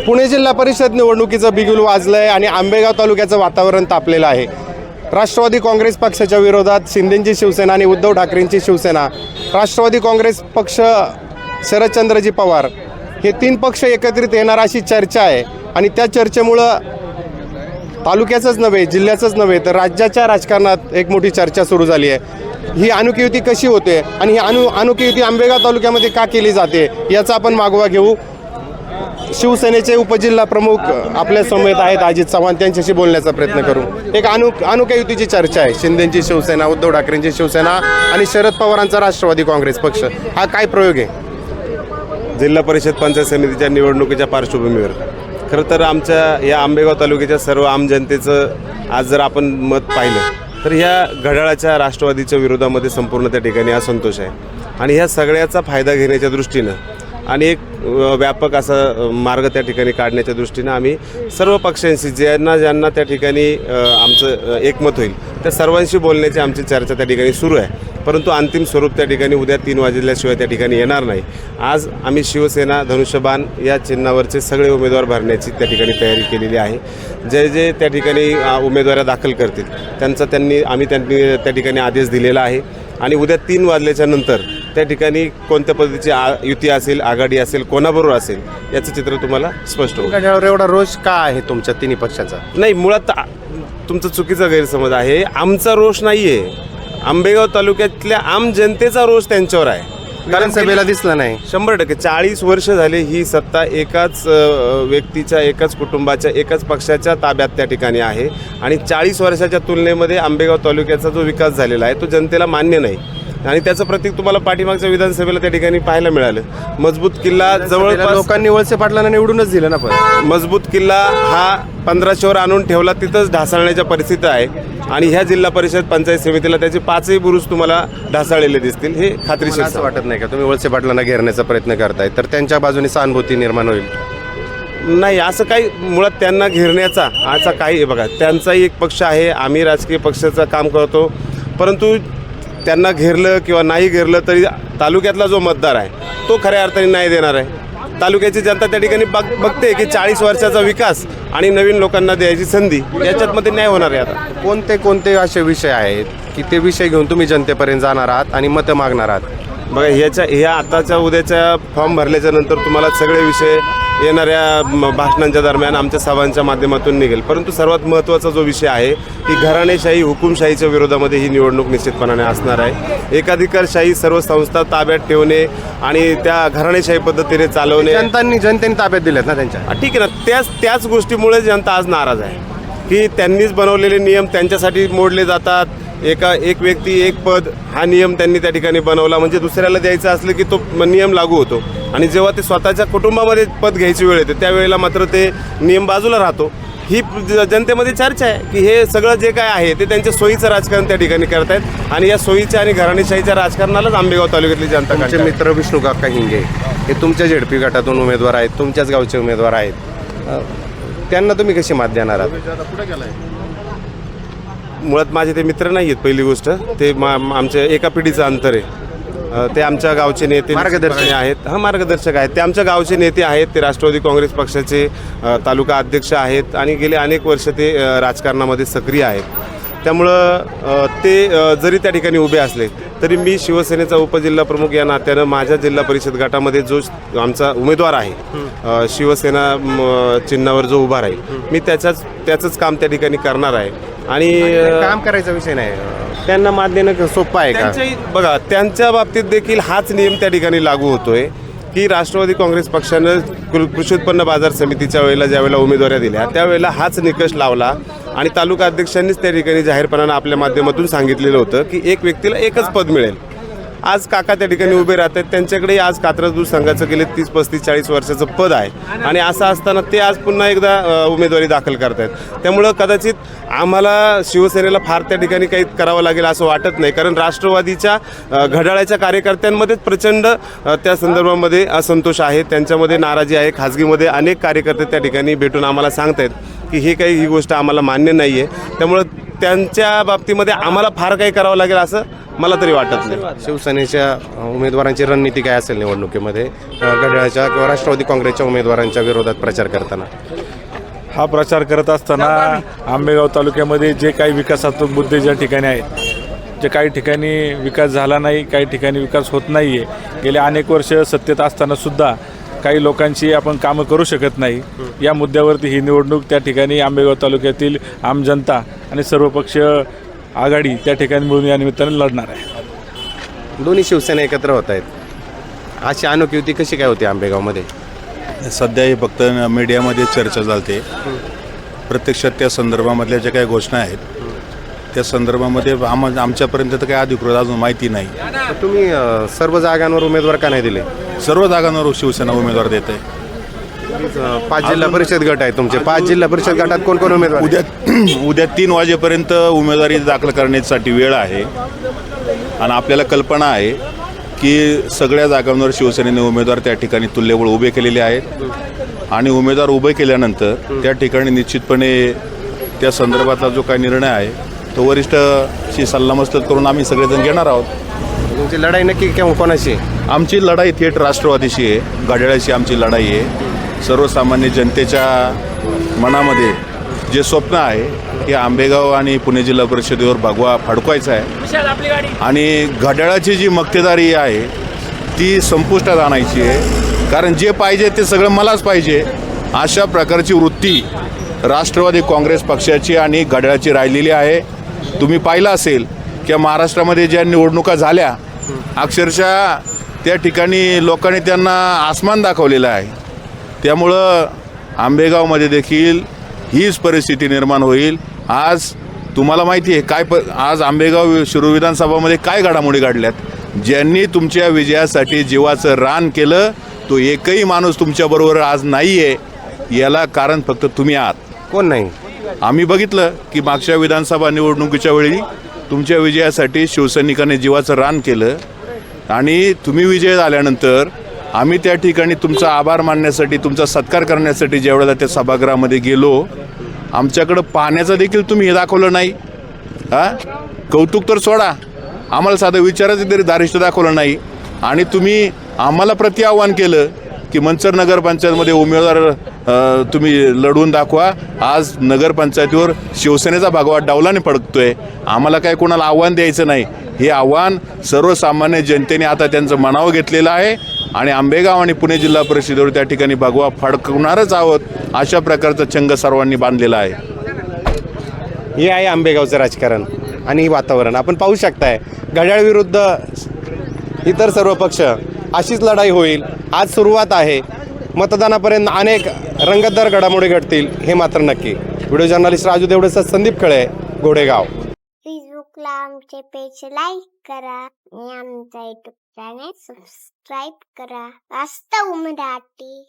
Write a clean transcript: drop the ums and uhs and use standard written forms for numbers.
पुणे जिल्हा परिषद निवडणुकीचं बिगुल वाजलंय आणि आंबेगाव तालुक्याचं वातावरण तापलेलं आहे। राष्ट्रवादी काँग्रेस पक्षाच्या विरोधात शिंदेंची शिवसेना आणि उद्धव ठाकरेंची शिवसेना, राष्ट्रवादी काँग्रेस पक्ष शरदचंद्रजी पवार हे तीन पक्ष एकत्रित येणार अशी चर्चा आहे आणि त्या चर्चेमुळं तालुक्याचंच नव्हे, जिल्ह्याचंच नव्हे तर राज्याच्या राजकारणात एक मोठी चर्चा सुरू झाली आहे। ही अनोखी युती कशी होते आणि ही अनोखी युती आंबेगाव तालुक्यामध्ये का केली जाते याचा आपण मागोवा घेऊ। शिवसेनेचे उपजिल्हा प्रमुख आपल्या समेत आहेत अजित चव्हाण, त्यांच्याशी बोलण्याचा प्रयत्न करू। एक अनोख्या युतीची चर्चा आहे, शिंदेंची शिवसेना, उद्धव ठाकरेंची शिवसेना आणि शरद पवारांचा राष्ट्रवादी काँग्रेस पक्ष, हा काय प्रयोग आहे? जिल्हा परिषद पंचायत समितीच्या निवडणुकीच्या पार्श्वभूमीवर खरं तर आमच्या या आंबेगाव तालुक्याच्या सर्व आम जनतेचं आज जर आपण मत पाहिलं तर ह्या घड्याळाच्या राष्ट्रवादीच्या विरोधामध्ये संपूर्ण त्या ठिकाणी असंतोष आहे आणि ह्या सगळ्याचा फायदा घेण्याच्या दृष्टीनं आणि एक व्यापक असा मार्ग त्या ठिकाणी काढण्याच्या दृष्टीनं आम्ही सर्व पक्षांशी ज्यांना त्या ठिकाणी आमचं एकमत होईल त्या सर्वांशी बोलण्याची आमची चर्चा त्या ठिकाणी सुरू आहे। परंतु अंतिम स्वरूप त्या ठिकाणी उद्या 3 वाजल्याशिवाय त्या ठिकाणी येणार नाही। आज आम्ही शिवसेना धनुष्यबाण या चिन्हावरचे सगळे उमेदवार भरण्याची त्या ठिकाणी तयारी केलेली आहे। जे त्या ठिकाणी उमेदवार दाखल करतील आम्ही त्या ठिकाणी आदेश दिलेला आहे आणि उद्या 3 वाजल्याच्या नंतर त्या ठिकाणी कोणत्या पद्धतीची युती असेल, आघाडी असेल, कोणाबरोबर असेल याचं चित्र तुम्हाला स्पष्ट होईल। एवढा रोष का आहे तुमच्या तिन्ही पक्षाचा? नाही, मुळात तुमचा चुकीचा गैरसमज आहे। आमचा रोष नाही आहे, आंबेगाव तालुक्यातल्या आम जनतेचा रोष त्यांच्यावर आहे। कारण सभेला दिसला नाही। 100% 40 वर्ष झाले ही सत्ता एकाच व्यक्तीच्या, एकाच कुटुंबाच्या, एकाच पक्षाच्या ताब्यात त्या ठिकाणी आहे आणि 40 वर्षाच्या तुलनेमध्ये आंबेगाव तालुक्याचा जो विकास झालेला आहे तो जनतेला मान्य नाही आणि त्याचं प्रतीक तुम्हाला पाठीमागच्या विधानसभेला त्या ठिकाणी पाहायला मिळालं। मजबूत किल्ला जवळपास लोकांनी वळसे पाटलांना निवडूनच दिलं ना, पण मजबूत किल्ला हा 1500वर आणून ठेवला, तिथंच ढासळण्याच्या परिस्थिती आहे आणि ह्या जिल्हा परिषद पंचायत समितीला त्याचे 5ही बुरुज तुम्हाला ढासळलेले दिसतील। हे खात्रीशीर असं वाटत नाही का तुम्ही वळसे पाटलांना घेरण्याचा प्रयत्न करताय तर त्यांच्या बाजूने सहानुभूती निर्माण होईल? नाही, असं काही मुळात त्यांना घेरण्याचा असा काही बघा, त्यांचाही एक पक्ष आहे, आम्ही राजकीय पक्षाचं काम करतो, परंतु त्यांना घेरलं किंवा नाही घेरलं तरी तालुक्यातला जो मतदार आहे तो खऱ्या अर्थाने नाही देणार आहे। तालुक्याची जनता त्या ठिकाणी बघते की 40 वर्षाचा विकास आणि नवीन लोकांना द्यायची संधी, याच्यात न्याय होणार आहे। आता कोणते असे विषय आहेत की ते विषय घेऊन तुम्ही जनतेपर्यंत जाणार आहात आणि मतं मागणार आहात? बघा, ह्या आताच्या उद्याच्या फॉर्म भरल्याच्या नंतर तुम्हाला सगळे विषय येणाऱ्या भाषणांच्या दरम्यान आमच्या सभांच्या माध्यमातून निघेल, परंतु सर्वात महत्त्वाचा जो विषय आहे की घराणेशाही, हुकुमशाहीच्या विरोधामध्ये ही निवडणूक निश्चितपणाने असणार आहे। एकाधिकारशाही, सर्व संस्था ताब्यात ठेवणे आणि त्या घराणेशाही पद्धतीने चालवणे जनतेने ताब्यात दिलेत ना त्यांच्या। ठीक आहे ना, त्याच गोष्टीमुळे जनता आज नाराज आहे की त्यांनीच बनवलेले नियम त्यांच्यासाठी मोडले जातात। एक व्यक्ती एक पद हा नियम त्यांनी त्या ठिकाणी बनवला, म्हणजे दुसऱ्याला द्यायचं असलं की तो नियम लागू होतो आणि जेव्हा ते स्वतःच्या कुटुंबामध्ये पद घ्यायची वेळ येते त्यावेळेला मात्र ते नियम बाजूला राहतो। ही जनतेमध्ये चर्चा आहे की हे सगळं जे काय आहे ते त्यांच्या सोयीचं राजकारण त्या ठिकाणी करतायत आणि या सोयीच्या आणि घराणेशाहीच्या राजकारणालाच आंबेगाव तालुक्यातली जनता तुमचे मित्र विष्णू काका हिंगे हे तुमच्या झेडपी गटातून उमेदवार आहेत, तुमच्याच गावचे उमेदवार आहेत, त्यांना तुम्ही कशी मात देणार आहात? मुळात माझे ते मित्र नाही आहेत, पहिली गोष्ट ते आमच्या एका पिढीचं अंतर आहे। ते आमच्या गावचे नेते मार्गदर्शक आहेत, मार्गदर्शक आहेत, ते आमच्या गावचे नेते आहेत, ते राष्ट्रवादी काँग्रेस पक्षाचे तालुका अध्यक्ष आहेत आणि गेले अनेक वर्ष ते राजकारणामध्ये सक्रिय आहेत। त्यामुळं ते जरी त्या ठिकाणी उभे असले तरी मी शिवसेनेचा उपजिल्हा प्रमुख या नात्यानं माझ्या जिल्हा परिषद गटामध्ये जो आमचा उमेदवार आहे शिवसेना चिन्हावर जो उभा राहील, मी त्याचंच काम त्या ठिकाणी करणार आहे आणि काम करायचा विषय नाही, त्यांना मात देणं सोपं आहे का? बघा, त्यांच्या बाबतीत देखील हाच नियम त्या ठिकाणी लागू होतोय की राष्ट्रवादी काँग्रेस पक्षानं कृषी उत्पन्न बाजार समितीच्या वेळेला ज्यावेळेला उमेदवाऱ्या दिल्या त्यावेळेला हाच निकष लावला आणि तालुका अध्यक्षांनीच त्या ठिकाणी जाहीरपणानं आपल्या माध्यमातून सांगितलेलं होतं की एक व्यक्तीला एकच पद मिळेल। आज काका त्या ठिकाणी उभे राहत आहेत, त्यांच्याकडे आज कात्रज दूध संघाचं गेले 30, 35, 40 वर्षाचं पद आहे आणि असं असताना ते आज पुन्हा एकदा उमेदवारी दाखल करतायत। त्यामुळं कदाचित आम्हाला शिवसेनेला फार त्या ठिकाणी काही करावं लागेल असं वाटत नाही, कारण राष्ट्रवादीच्या घड्याळाच्या कार्यकर्त्यांमध्येच प्रचंड त्या संदर्भामध्ये असंतोष आहे, त्यांच्यामध्ये नाराजी आहे। खाजगीमध्ये अनेक कार्यकर्ते त्या ठिकाणी भेटून आम्हाला सांगतायत की ही गोष्ट आम्हाला मान्य नाही आहे। त्यामुळं त्यांच्या बाबतीमध्ये आम्हाला फार काही करावं लागेल असं मला तरी वाटत नाही. शिवसेनेच्या उमेदवारांची रणनीती काय असेल निवडणुकीमध्ये घड्याळाच्या किंवा राष्ट्रवादी काँग्रेसच्या उमेदवारांच्या विरोधात प्रचार करताना? हा प्रचार करत असताना आंबेगाव तालुक्यामध्ये जे काही विकासात्मक मुद्दे ज्या ठिकाणी आहेत, जे काही ठिकाणी विकास झाला नाही, काही ठिकाणी विकास होत नाही आहे, गेले अनेक वर्ष सत्तेत असतानासुद्धा काही लोकांची आपण कामं करू शकत नाही, या मुद्द्यावरती ही निवडणूक त्या ठिकाणी आंबेगाव तालुक्यातील आम जनता आणि सर्वपक्षीय आघाडी त्या ठिकाणी मिळून या निमित्ताने लढणार आहे. दोन्ही शिवसेना एकत्र होत आहेत, अशी अनोखी युती कशी काय होती आंबेगावमध्ये? सध्या हे फक्त मीडियामध्ये चर्चा चालते. प्रत्यक्षात त्या संदर्भामधल्या ज्या काही घोषणा आहेत त्या संदर्भामध्ये आमच्यापर्यंत तर काही अधिकृत अजून माहिती नाही. तर तुम्ही सर्व जागांवर उमेदवार का नाही दिले? सर्व जागांवर शिवसेना उमेदवार देत आहे. 5 जिल्हा परिषद गट आहे तुमचे. 5 जिल्हा परिषद गटात कोण कोण उमेदवार आहेत? उद्या 3 वाजेपर्यंत उमेदवारी दाखल करण्यासाठी वेळ आहे आणि आपल्याला कल्पना आहे की सगळ्या जागांवर शिवसेनेने उमेदवार त्या ठिकाणी तुल्यबळ उभे केलेले आहेत आणि उमेदवार उभे केल्यानंतर त्या ठिकाणी निश्चितपणे त्या संदर्भातला जो काही निर्णय आहे तो वरिष्ठशी सल्लामसलत करून आम्ही सगळेजण घेणार आहोत. तुमची लढाई नक्की केव्हा कोणाशी? आमची लढाई थेट राष्ट्रवादीशी आहे, घड्याळाशी आमची लढाई आहे. सर्वसामान्य जनतेच्या मनामध्ये जे स्वप्न आहे की आंबेगाव आणि पुणे जिल्हा परिषदेवर भगवा फडकवायचा आहे आणि घड्याळाची जी मक्तेदारी आहे ती संपुष्टात आणायची आहे. कारण जे पाहिजे ते सगळं मलाच पाहिजे अशा प्रकारची वृत्ती राष्ट्रवादी काँग्रेस पक्षाची आणि घड्याळाची राहिलेली आहे. तुम्ही पाहिलं असेल की महाराष्ट्रामध्ये ज्या निवडणुका झाल्या अक्षरशः त्या ठिकाणी लोकांनी त्यांना आसमान दाखवलेलं आहे. त्यामुळं आंबेगावमध्ये देखील हीच परिस्थिती निर्माण होईल. आज तुम्हाला माहिती आहे आज आंबेगाव शिरूर विधानसभामध्ये काय घडामोडी घडल्यात. ज्यांनी तुमच्या विजयासाठी जीवाचं रान केलं तो एकही माणूस तुमच्याबरोबर आज नाही आहे. याला कारण फक्त तुम्ही आहात. कोण नाही? आम्ही बघितलं की मागच्या विधानसभा निवडणुकीच्या वेळी तुमच्या विजयासाठी शिवसैनिकांनी जीवाचं रान केलं आणि तुम्ही विजय झाल्यानंतर आम्ही त्या ठिकाणी तुमचा आभार मानण्यासाठी तुमचा सत्कार करण्यासाठी ज्यावेळेला त्या सभागृहामध्ये गेलो आमच्याकडं पाहण्याचं देखील तुम्ही हे दाखवलं नाही. कौतुक तर सोडा, आम्हाला साधं विचाराचं तरी दारिष्ट्य दाखवलं नाही आणि तुम्ही आम्हाला प्रति आव्हान केलं की मंचर नगरपंचायतमध्ये उमेदवार तुम्ही लढवून दाखवा. आज नगरपंचायतीवर शिवसेनेचा भगवा डावलाने फडकतोय. आम्हाला काय कोणाला आव्हान द्यायचं नाही. हे आव्हान सर्वसामान्य जनतेने आता त्यांचं मनावर घेतलेलं आहे आणि आंबेगाव आणि पुणे जिल्हा परिषदेवर त्या ठिकाणी भगवा फडकवणारच आहोत अशा प्रकारचा चंग सर्वांनी बांधलेला आहे. हे आहे आंबेगावचं राजकारण आणि वातावरण आपण पाहू शकताय. घड्याळ विरुद्ध इतर सर्व पक्ष अशीच लढाई होईल. आज सुरुवात आहे, मतदानापर्यंत अनेक रंगतदार घडामोडी घडतील हे मात्र नक्की. व्हिडिओ जर्नलिस्ट राजू देवडेसह संदीप खळे, घोडेगाव. फेसबुकला आमचे पेज लाईक करा आणि आमचा युट्यूब चॅनेल सबस्क्राईब करा. वास्तव मराठी.